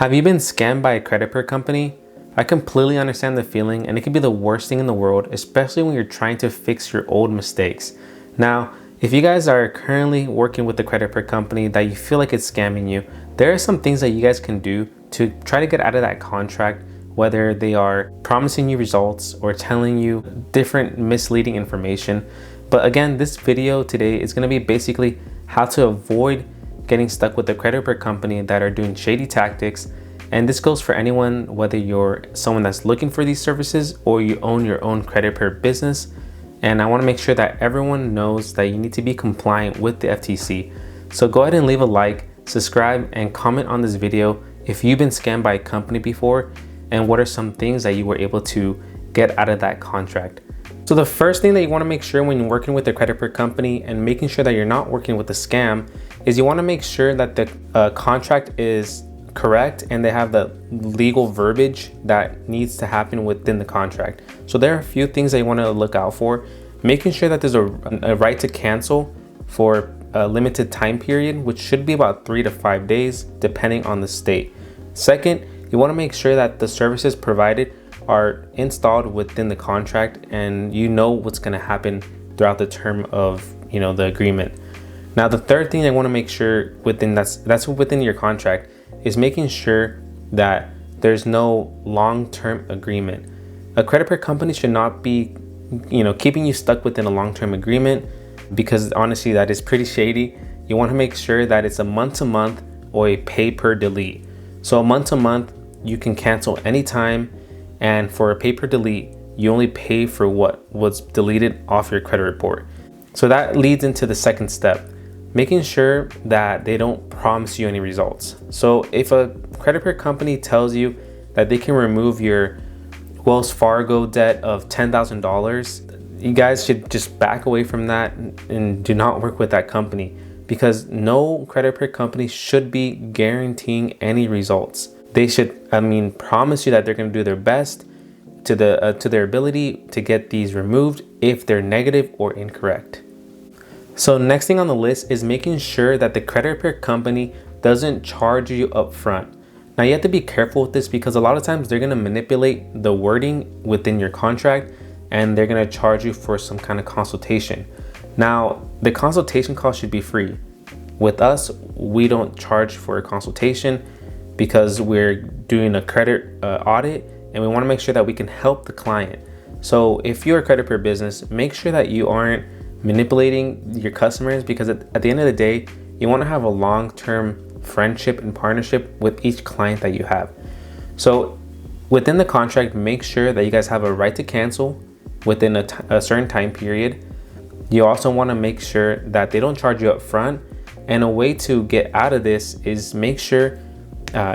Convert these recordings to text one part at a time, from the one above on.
Have you been scammed by a credit card company? I completely understand the feeling, and it can be the worst thing in the world, especially when you're trying to fix your old mistakes. Now, if you guys are currently working with the credit card company that you feel like it's scamming you, there are some things that you guys can do to try to get out of that contract, whether they are promising you results or telling you different misleading information. But again, this video today is going to be basically how to avoid getting stuck with the credit card company that are doing shady tactics. And this goes for anyone, whether you're someone that's looking for these services or you own your own credit card business. And I want to make sure that everyone knows that you need to be compliant with the FTC. So go ahead and leave a like, subscribe, and comment on this video if you've been scammed by a company before, and what are some things that you were able to get out of that contract. So the first thing that you want to make sure when you're working with a credit card company and making sure that you're not working with a scam is you want to make sure that the contract is correct and they have the legal verbiage that needs to happen within the contract. So there are a few things that you want to look out for. Making sure that there's a right to cancel for a limited time period, which should be about 3 to 5 days, depending on the state. Second, you want to make sure that the services provided are installed within the contract and you know what's going to happen throughout the term of the agreement. Now, the third thing I want to make sure that's within your contract is making sure that there's no long-term agreement. A credit card company should not be keeping you stuck within a long-term agreement, because honestly that is pretty shady. You want to make sure that it's a month-to-month or a pay per delete. So a month-to-month, you can cancel anytime, and for a pay per delete, you only pay for what was deleted off your credit report. So that leads into the second step, making sure that they don't promise you any results. So if a credit card company tells you that they can remove your Wells Fargo debt of $10,000, you guys should just back away from that and do not work with that company, because no credit card company should be guaranteeing any results. They should, promise you that they're going to do their best to their ability to get these removed if they're negative or incorrect. So next thing on the list is making sure that the credit card company doesn't charge you up front. Now you have to be careful with this, because a lot of times they're going to manipulate the wording within your contract and they're going to charge you for some kind of consultation. Now, the consultation cost should be free. With us, we don't charge for a consultation because we're doing a credit audit and we want to make sure that we can help the client. So if you're a credit card business, make sure that you aren't manipulating your customers, because at the end of the day, you want to have a long-term friendship and partnership with each client that you have. So within the contract, make sure that you guys have a right to cancel within a certain time period. You also want to make sure that they don't charge you up front. And a way to get out of this is make sure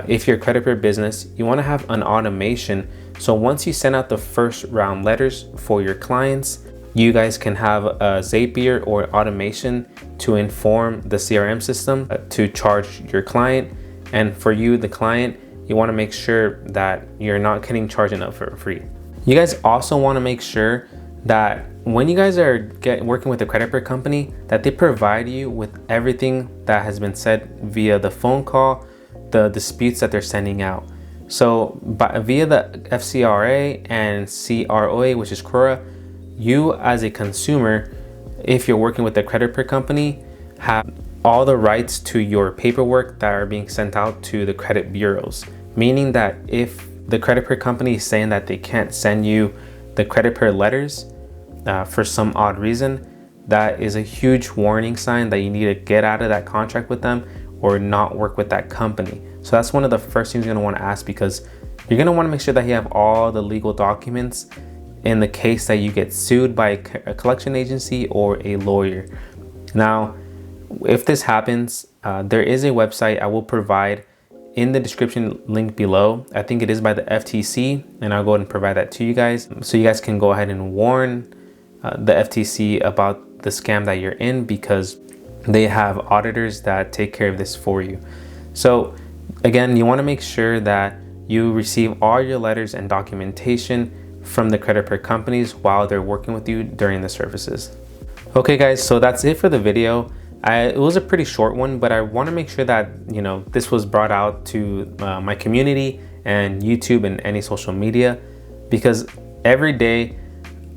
if you're a credit card business, you want to have an automation. So once you send out the first round letters for your clients, you guys can have a Zapier or automation to inform the CRM system to charge your client. And for you, the client, you want to make sure that you're not getting charged enough for free. You guys also want to make sure that when you guys are working with a credit card company, that they provide you with everything that has been said via the phone call, the disputes that they're sending out. So via the FCRA and CROA, which is CROA, you as a consumer, if you're working with a credit card company, have all the rights to your paperwork that are being sent out to the credit bureaus. Meaning that if the credit card company is saying that they can't send you the credit card letters for some odd reason, that is a huge warning sign that you need to get out of that contract with them or not work with that company. So that's one of the first things you're going to want to ask, because you're going to want to make sure that you have all the legal documents in the case that you get sued by a collection agency or a lawyer. Now, if this happens, there is a website I will provide in the description link below. I think it is by the FTC, and I'll go ahead and provide that to you guys, so you guys can go ahead and warn the FTC about the scam that you're in, because they have auditors that take care of this for you. So again, you want to make sure that you receive all your letters and documentation from the credit card companies while they're working with you during the services. Okay guys, so that's it for the video. It was a pretty short one, but I want to make sure that, this was brought out to my community and YouTube and any social media, because every day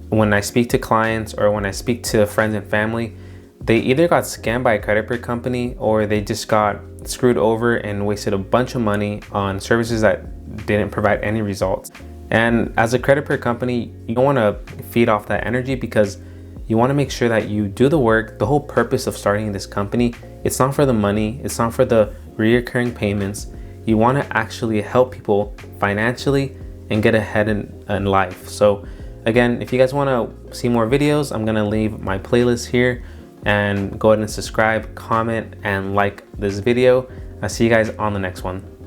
when I speak to clients or when I speak to friends and family, they either got scammed by a credit card company or they just got screwed over and wasted a bunch of money on services that didn't provide any results. And as a credit card company, you don't want to feed off that energy, because you want to make sure that you do the work. The whole purpose of starting this company, it's not for the money, it's not for the recurring payments. You want to actually help people financially and get ahead in life. So again, if you guys want to see more videos, I'm going to leave my playlist here, and go ahead and subscribe, comment, and like this video. I'll see you guys on the next one.